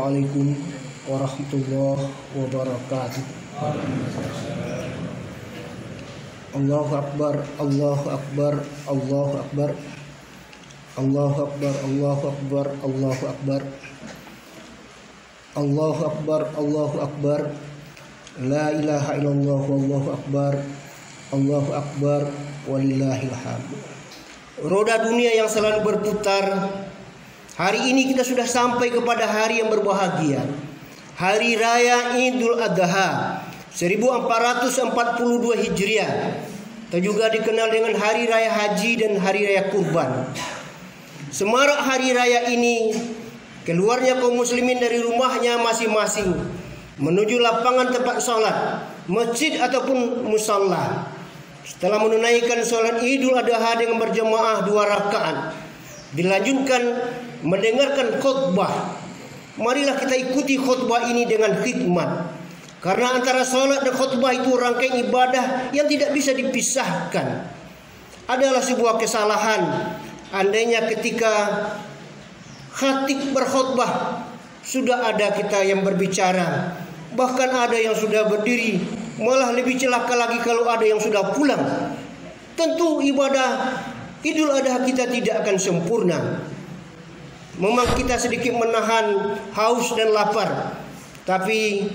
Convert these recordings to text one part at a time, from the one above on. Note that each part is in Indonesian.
Assalamualaikum warahmatullahi wabarakatuh. Allahu Akbar, Allahu Akbar, Allahu Akbar, Allahu Akbar, Allahu Akbar, Allahu Akbar, Allahu Akbar, Allahu Akbar, la ilaha illallah, Allahu Akbar, Allahu Akbar, walillahil hamd. Roda dunia yang selalu berputar. Hari ini kita sudah sampai kepada hari yang berbahagia, Hari Raya Idul Adha 1442 Hijriah, atau juga dikenal dengan Hari Raya Haji dan Hari Raya Kurban. Semarak hari raya ini, keluarnya kaum muslimin dari rumahnya masing-masing menuju lapangan tempat sholat, masjid ataupun musalla. Setelah menunaikan sholat Idul Adha dengan berjamaah 2 rakaat, dilanjutkan mendengarkan khutbah. Marilah kita ikuti khutbah ini dengan khidmat, karena antara sholat dan khutbah itu rangkaian ibadah yang tidak bisa dipisahkan. Adalah sebuah kesalahan andainya ketika khatib berkhutbah sudah ada kita yang berbicara, bahkan ada yang sudah berdiri. Malah lebih celaka lagi kalau ada yang sudah pulang. Tentu ibadah Idul Adha kita tidak akan sempurna. Memang kita sedikit menahan haus dan lapar, tapi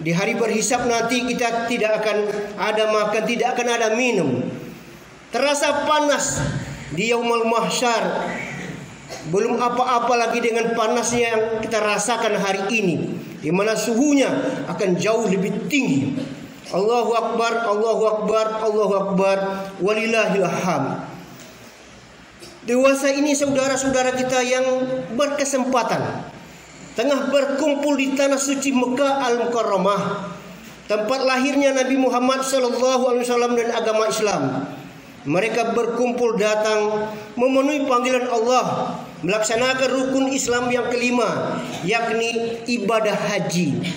di hari berhisab nanti kita tidak akan ada makan, tidak akan ada minum. Terasa panas di yaumul mahsyar. Belum apa-apa lagi dengan panasnya yang kita rasakan hari ini, di mana suhunya akan jauh lebih tinggi. Allahu Akbar, Allahu Akbar, Allahu Akbar, walillahil hamd. Dewasa ini saudara-saudara kita yang berkesempatan tengah berkumpul di tanah suci Mekah Al-Mukarramah, tempat lahirnya Nabi Muhammad SAW dan agama Islam. Mereka berkumpul datang memenuhi panggilan Allah, melaksanakan rukun Islam yang kelima, yakni ibadah haji.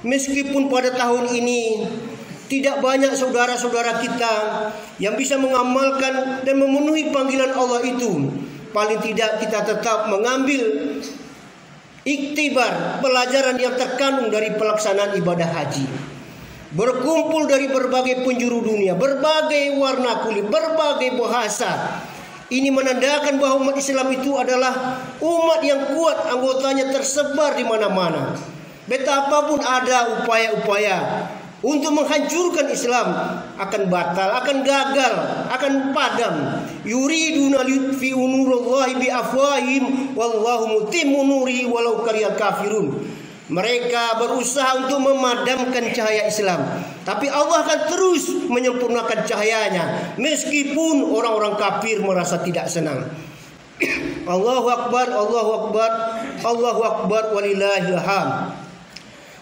Meskipun pada tahun ini tidak banyak saudara-saudara kita yang bisa mengamalkan dan memenuhi panggilan Allah itu, paling tidak kita tetap mengambil iktibar, pelajaran yang terkandung dari pelaksanaan ibadah haji. Berkumpul dari berbagai penjuru dunia, berbagai warna kulit, berbagai bahasa. Ini menandakan bahwa umat Islam itu adalah umat yang kuat, anggotanya tersebar di mana-mana. Betapapun ada upaya-upaya untuk menghancurkan Islam, akan batal, akan gagal, akan padam. Yuriduna liyutfi'u nurallahi biafwahihim wallahu mutimmu nurihi walau karihal kafirun. Mereka berusaha untuk memadamkan cahaya Islam, tapi Allah akan terus menyempurnakan cahayanya meskipun orang-orang kafir merasa tidak senang. Allahu Akbar, Allahu Akbar, Allahu Akbar, walillahil hamd.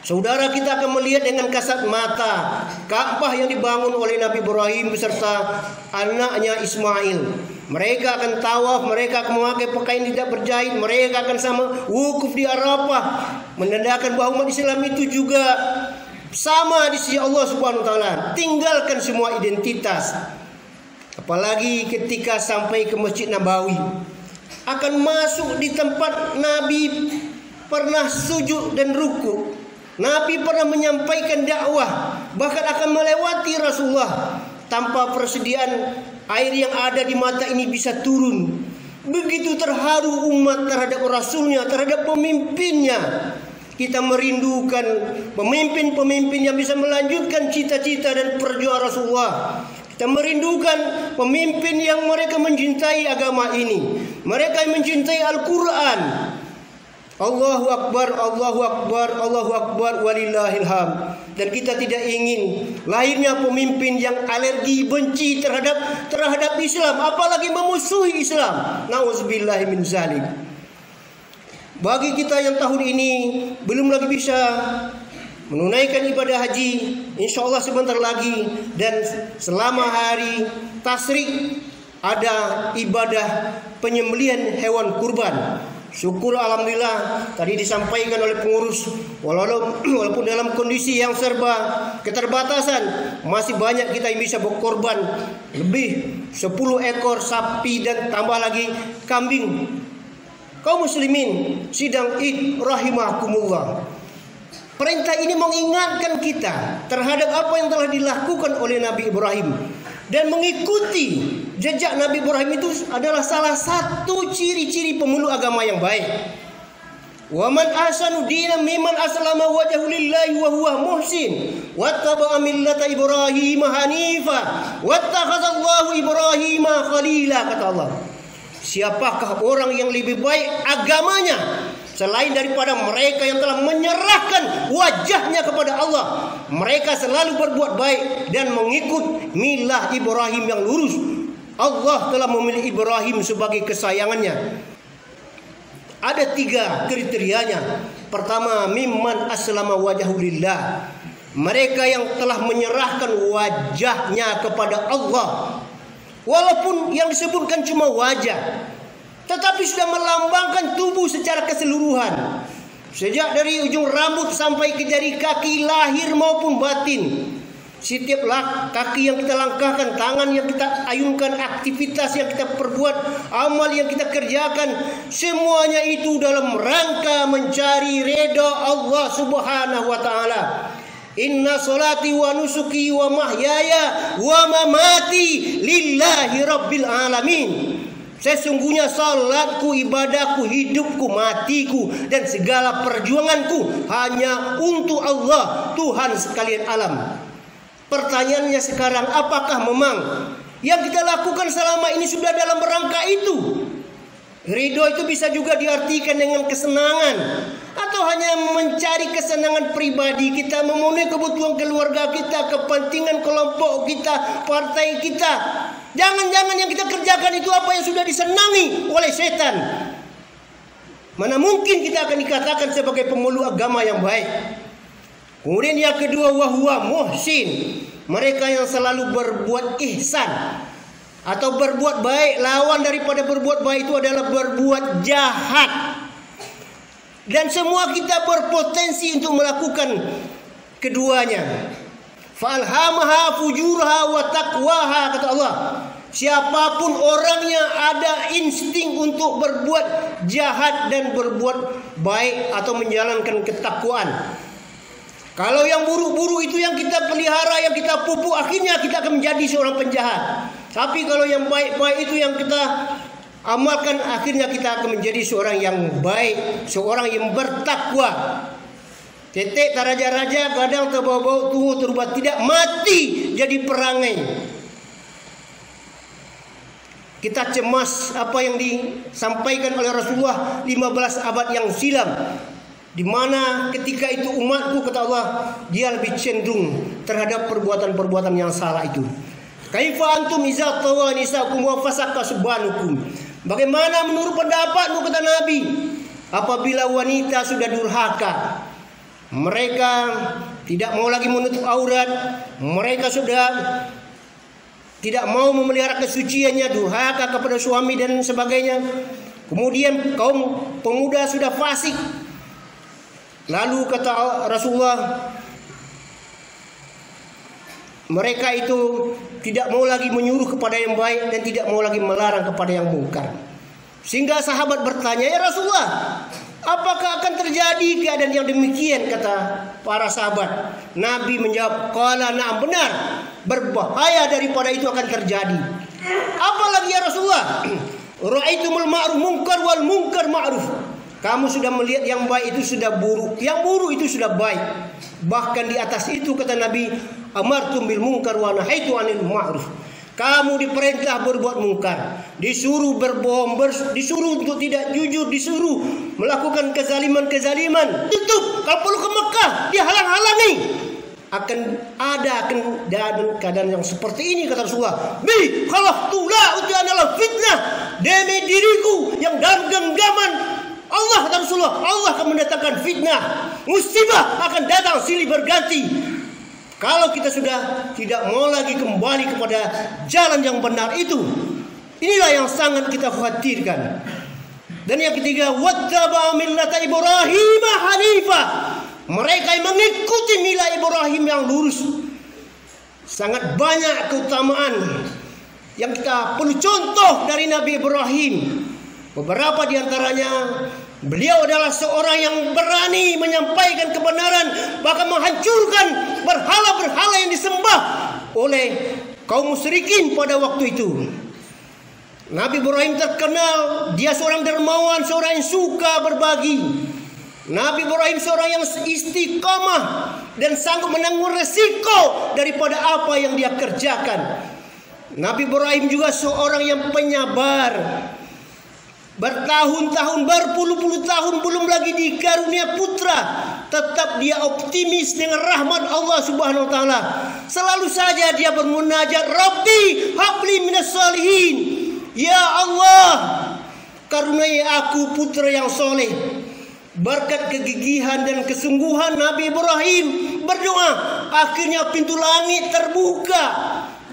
Saudara, kita akan melihat dengan kasat mata Ka'bah yang dibangun oleh Nabi Ibrahim beserta anaknya Ismail. Mereka akan tawaf, mereka akan memakai pakaian tidak berjahit, mereka akan sama wukuf di Arafah, menandakan bahwa umat Islam itu juga sama di sisi Allah Subhanahu wa taala. Tinggalkan semua identitas. Apalagi ketika sampai ke Masjid Nabawi, akan masuk di tempat Nabi pernah sujud dan ruku. Nabi pernah menyampaikan dakwah, bahkan akan melewati Rasulullah. Tanpa persediaan air yang ada di mata ini bisa turun. Begitu terharu umat terhadap Rasulnya, terhadap pemimpinnya. Kita merindukan pemimpin-pemimpin yang bisa melanjutkan cita-cita dan perjuangan Rasulullah. Kita merindukan pemimpin yang mereka mencintai agama ini, mereka yang mencintai Al-Quran. Allahu Akbar, Allahu Akbar, Allahu Akbar, walillahil hamd. Dan kita tidak ingin lahirnya pemimpin yang alergi, benci terhadap Islam, apalagi memusuhi Islam. Nauzubillahi min zalik. Bagi kita yang tahun ini belum lagi bisa menunaikan ibadah haji, insya Allah sebentar lagi, dan selama hari tasyrik ada ibadah penyembelihan hewan kurban. Syukur alhamdulillah tadi disampaikan oleh pengurus, walaupun dalam kondisi yang serba keterbatasan, masih banyak kita yang bisa berkorban lebih 10 ekor sapi dan tambah lagi kambing Kaum muslimin sidang Id rahimakumullah. Perintah ini mengingatkan kita terhadap apa yang telah dilakukan oleh Nabi Ibrahim, dan mengikuti jejak Nabi Ibrahim itu adalah salah satu ciri-ciri pemeluk agama yang baik. Wa man ahsanu dinan mimman aslama wajhahu lillahi wa huwa muhsin wattaba'a millata Ibrahim hanifa wattakhadallahu Ibrahim khalila, kata Allah. Siapakah orang yang lebih baik agamanya selain daripada mereka yang telah menyerahkan wajahnya kepada Allah? Mereka selalu berbuat baik dan mengikut milah Ibrahim yang lurus. Allah telah memilih Ibrahim sebagai kesayangannya. Ada 3 kriterianya. Pertama, mimman aslama wajhahu lillah. Mereka yang telah menyerahkan wajahnya kepada Allah. Walaupun yang disebutkan cuma wajah, tetapi sudah melambangkan tubuh secara keseluruhan. Sejak dari ujung rambut sampai ke jari kaki, lahir maupun batin. Setiap kaki yang kita langkahkan, tangan yang kita ayunkan, aktivitas yang kita perbuat, amal yang kita kerjakan, semuanya itu dalam rangka mencari redha Allah Subhanahu wa taala. Inna solati wa nusuki wa mahyaya wa mamati lillahi rabbil alamin. Sesungguhnya salatku, ibadahku, hidupku, matiku, dan segala perjuanganku hanya untuk Allah, Tuhan sekalian alam. Pertanyaannya sekarang, apakah memang yang kita lakukan selama ini sudah dalam rangka itu? Ridho itu bisa juga diartikan dengan kesenangan, atau hanya mencari kesenangan pribadi kita, memenuhi kebutuhan keluarga kita, kepentingan kelompok kita, partai kita. Jangan-jangan yang kita kerjakan itu apa yang sudah disenangi oleh setan. Mana mungkin kita akan dikatakan sebagai pemeluk agama yang baik. Kemudian yang kedua, wahwa muhsin. Mereka yang selalu berbuat ihsan atau berbuat baik. Lawan daripada berbuat baik itu adalah berbuat jahat. Dan semua kita berpotensi untuk melakukan keduanya. Falhamaha fujurha wa taqwaha, kata Allah. Siapapun orangnya ada insting untuk berbuat jahat dan berbuat baik atau menjalankan ketakwaan. Kalau yang buruk-buruk itu yang kita pelihara, yang kita pupuk, akhirnya kita akan menjadi seorang penjahat. Tapi kalau yang baik-baik itu yang kita amalkan, akhirnya kita akan menjadi seorang yang baik, seorang yang bertakwa. Tetek raja-raja kadang terbawa-bawa tubuh terubah tidak mati jadi perangai. Kita cemas apa yang disampaikan oleh Rasulullah 15 abad yang silam, di mana ketika itu umatku, kata Allah, dia lebih cenderung terhadap perbuatan-perbuatan yang salah itu. Kaifa antum iza tawanisakum wa fasaka subhanukum. Bagaimana menurut pendapatmu, kata Nabi, apabila wanita sudah durhaka, mereka tidak mau lagi menutup aurat, mereka sudah tidak mau memelihara kesuciannya, durhaka kepada suami dan sebagainya. Kemudian kaum pemuda sudah fasik. Lalu kata Rasulullah, mereka itu tidak mau lagi menyuruh kepada yang baik dan tidak mau lagi melarang kepada yang mungkar. Sehingga sahabat bertanya, ya Rasulullah, apakah akan terjadi keadaan yang demikian? Kata para sahabat. Nabi menjawab, qala na'am, benar, berbahaya daripada itu akan terjadi. Apalagi ya Rasulullah? Ra'aitumul ma'ruf munkar wal munkar ma'ruf. Kamu sudah melihat yang baik itu sudah buruk, yang buruk itu sudah baik. Bahkan di atas itu kata Nabi, amartum bil munkar wa nahaitu 'anil ma'ruf. Kamu diperintah berbuat mungkar, disuruh berbohong, disuruh untuk tidak jujur, disuruh melakukan kezaliman-kezaliman. Tutup, kalau perlu ke Mekah, dihalang-halangi. Akan ada keadaan yang seperti ini, kata Rasulullah. Bi khalaqtula uti adalah fitnah demi diriku yang dalam genggaman Allah, kata Rasulullah, Allah akan mendatangkan fitnah, musibah akan datang silih berganti. Kalau kita sudah tidak mau lagi kembali kepada jalan yang benar itu, inilah yang sangat kita khawatirkan. Dan yang ketiga, wattaba millata Ibrahim hanifa. Mereka yang mengikuti milah Ibrahim yang lurus. Sangat banyak keutamaan yang kita perlu contoh dari Nabi Ibrahim. Beberapa di antaranya, beliau adalah seorang yang berani menyampaikan kebenaran, bahkan menghancurkan berhala-berhala yang disembah oleh kaum musyrikin pada waktu itu. Nabi Ibrahim terkenal, dia seorang dermawan, seorang yang suka berbagi. Nabi Ibrahim seorang yang istiqamah dan sanggup menanggung resiko daripada apa yang dia kerjakan. Nabi Ibrahim juga seorang yang penyabar. Bertahun-tahun, berpuluh-puluh tahun belum lagi dikarunia putra, tetap dia optimis dengan rahmat Allah Subhanahu wa taala. Selalu saja dia bermunajat, Rabbi habli minas salihin. Ya Allah, karuniai aku putra yang soleh. Berkat kegigihan dan kesungguhan Nabi Ibrahim berdoa, akhirnya pintu langit terbuka.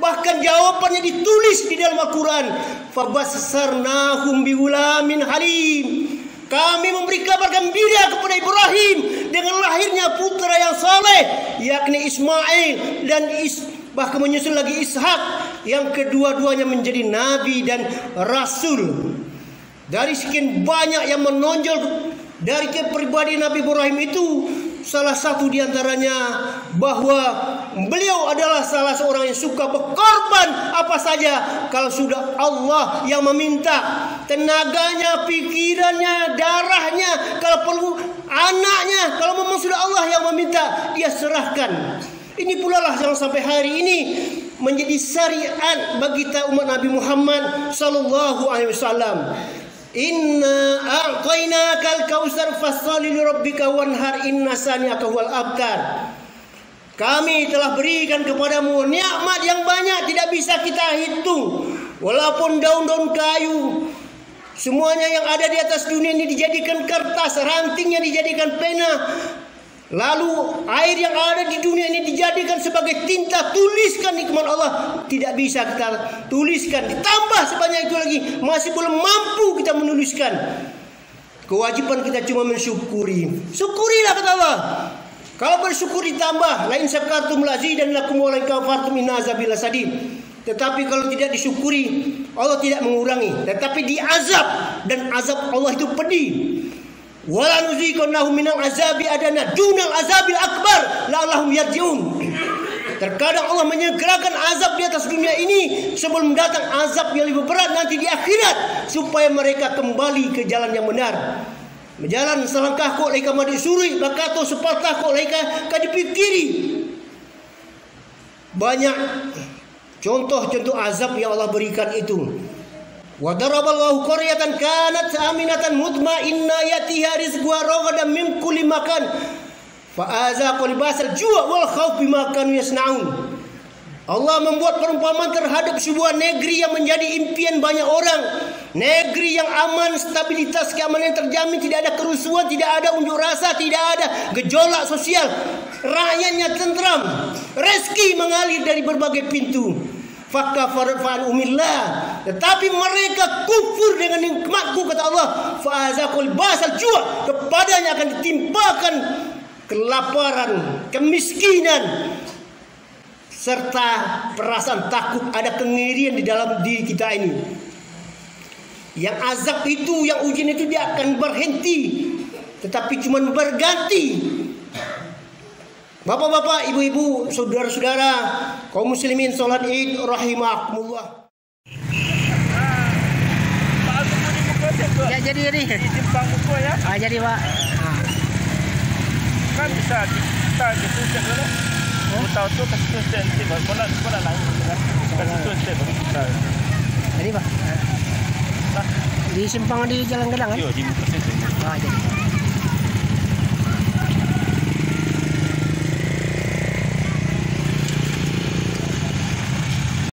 Bahkan jawabannya ditulis di dalam Al-Quran. Fabassarnahum bighulamin halim. Kami memberi kabar gembira kepada Ibrahim dengan lahirnya putra yang saleh, yakni Ismail, dan bahkan menyusul lagi Ishak, yang kedua-duanya menjadi nabi dan rasul. Dari sekian banyak yang menonjol dari kepribadian Nabi Ibrahim itu, salah satu di antaranya bahwa beliau adalah salah seorang yang suka berkorban apa saja kalau sudah Allah yang meminta. Tenaganya, pikirannya, darahnya, kalau perlu anaknya, kalau memang sudah Allah yang meminta, dia serahkan. Ini pula lah yang sampai hari ini menjadi syariat bagi kita umat Nabi Muhammad sallallahu alaihi wasallam. Inna a'tainakal kautsar fasholli lirabbika wanhar inna saniyaka wal abtar. Kami telah berikan kepadamu nikmat yang banyak tidak bisa kita hitung. Walaupun daun-daun kayu, semuanya yang ada di atas dunia ini dijadikan kertas, rantingnya dijadikan pena. Lalu air yang ada di dunia ini dijadikan sebagai tinta, tuliskan nikmat Allah, tidak bisa kita tuliskan. Ditambah sebanyak itu lagi, masih belum mampu kita menuliskan. Kewajiban kita cuma mensyukuri. Syukurilah kata Allah. Kalau bersyukur ditambah, lain syakartum lazidannakum wa lain kafartum inna azabi lasadid. Tetapi kalau tidak disyukuri, Allah tidak mengurangi, tetapi diazab, dan azab Allah itu pedih. Wala nuziqannahum minal azabi adana dunal azabil akbar la'allahum yarji'un. Terkadang Allah menyegerakan azab di atas dunia ini sebelum datang azab yang lebih berat nanti di akhirat, supaya mereka kembali ke jalan yang benar. Berjalan selangkah kok laika madi suri, bakato sepatah kok laika kadipikiri. Banyak contoh-contoh azab yang Allah berikan itu. Wa daraballahu qaryatan kanat aminatan mutmainnah yatiha rizquha ragadan min kulli makan fa azaqa libasal ju' wal khauf bima kanu yasnaun. Allah membuat perumpamaan terhadap sebuah negeri yang menjadi impian banyak orang. Negeri yang aman, stabilitas keamanan yang terjamin, tidak ada kerusuhan, tidak ada unjuk rasa, tidak ada gejolak sosial. Rakyatnya tentram, rezeki mengalir dari berbagai pintu. Fakafarat fa'al umillah, tetapi mereka kufur dengan nikmatku kata Allah. Fa'azaqul basal ju', kepadanya akan ditimpakan kelaparan, kemiskinan, serta perasaan takut, ada kengirian di dalam diri kita ini. Yang azab itu, yang ujian itu dia akan berhenti, tetapi cuma berganti. Bapak-bapak, ibu-ibu, saudara-saudara, kaum muslimin salat Id rahimakumullah. Ya jadi ini. Simpang buku ya. Jadi Pak. Kan bisa kita gitu dulu. Tahu tu kasih tulisan nanti mana lain kan. Kasih tulisan baru kita. Jadi Pak. Di simpang di Jalan Gedang kan? Yo di buku itu. Jadi.